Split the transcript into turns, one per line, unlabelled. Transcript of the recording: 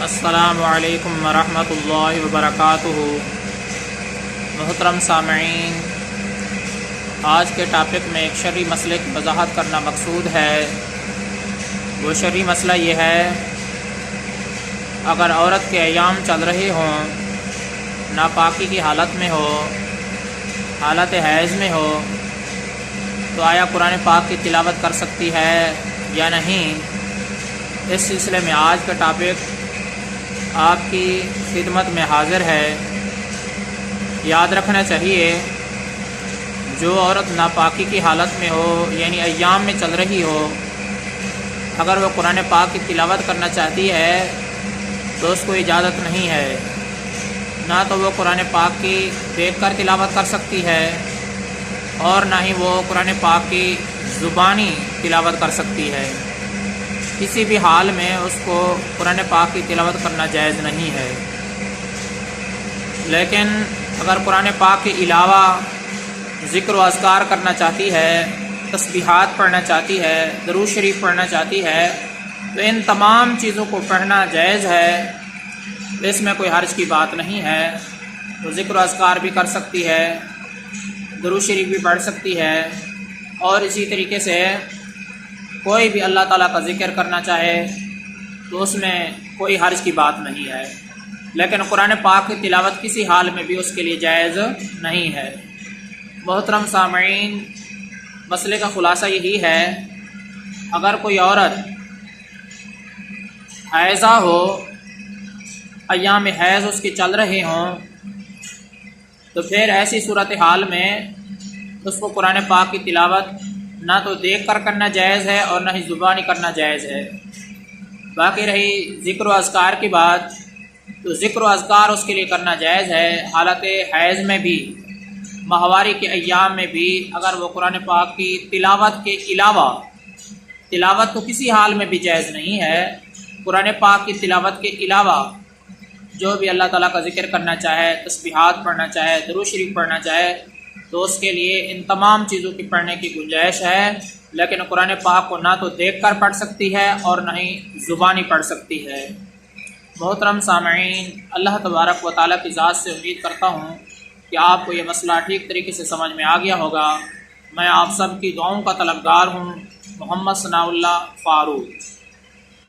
السلام علیکم ورحمۃ اللہ وبرکاتہ۔ محترم سامعین، آج کے ٹاپک میں ایک شرعی مسئلے کی وضاحت کرنا مقصود ہے۔ وہ شرعی مسئلہ یہ ہے، اگر عورت کے ایام چل رہے ہوں، ناپاکی کی حالت میں ہو، حالت حیض میں ہو، تو آیا قرآن پاک کی تلاوت کر سکتی ہے یا نہیں؟ اس سلسلے میں آج کا ٹاپک آپ کی خدمت میں حاضر ہے۔ یاد رکھنا چاہیے، جو عورت ناپاکی کی حالت میں ہو، یعنی ایام میں چل رہی ہو، اگر وہ قرآن پاک کی تلاوت کرنا چاہتی ہے تو اس کو اجازت نہیں ہے۔ نہ تو وہ قرآن پاک کی دیکھ کر تلاوت کر سکتی ہے اور نہ ہی وہ قرآن پاک کی زبانی تلاوت کر سکتی ہے۔ کسی بھی حال میں اس کو قرآن پاک کی تلاوت کرنا جائز نہیں ہے۔ لیکن اگر قرآن پاک کے علاوہ ذکر و اذکار کرنا چاہتی ہے، تسبیحات پڑھنا چاہتی ہے، درود شریف پڑھنا چاہتی ہے، تو ان تمام چیزوں کو پڑھنا جائز ہے، اس میں کوئی حرج کی بات نہیں ہے۔ تو ذکر و اذکار بھی کر سکتی ہے، درود شریف بھی پڑھ سکتی ہے، اور اسی طریقے سے کوئی بھی اللہ تعالیٰ کا ذکر کرنا چاہے تو اس میں کوئی حرج کی بات نہیں ہے۔ لیکن قرآن پاک کی تلاوت کسی حال میں بھی اس کے لیے جائز نہیں ہے۔ محترم سامعین، مسئلے کا خلاصہ یہی ہے، اگر کوئی عورت حائضہ ہو، ایام حیض اس کے چل رہے ہوں، تو پھر ایسی صورتحال میں اس کو قرآن پاک کی تلاوت نہ تو دیکھ کر کرنا جائز ہے اور نہ ہی زبانی کرنا جائز ہے۔ باقی رہی ذکر و اذکار کی بات، تو ذکر و اذکار اس کے لیے کرنا جائز ہے، حالت حیض میں بھی، ماہواری کے ایام میں بھی۔ اگر وہ قرآن پاک کی تلاوت کے علاوہ، تلاوت تو کسی حال میں بھی جائز نہیں ہے، قرآن پاک کی تلاوت کے علاوہ جو بھی اللہ تعالیٰ کا ذکر کرنا چاہے، تسبیحات پڑھنا چاہے، درود شریف پڑھنا چاہے، تو اس کے لیے ان تمام چیزوں کی پڑھنے کی گنجائش ہے۔ لیکن قرآن پاک کو نہ تو دیکھ کر پڑھ سکتی ہے اور نہ ہی زبانی پڑھ سکتی ہے۔ محترم سامعین، اللہ تبارک و تعالیٰ کی ذات سے امید کرتا ہوں کہ آپ کو یہ مسئلہ ٹھیک طریقے سے سمجھ میں آ گیا ہوگا۔ میں آپ سب کی دعاؤں کا طلبگار ہوں۔ محمد ثناء اللہ فاروق۔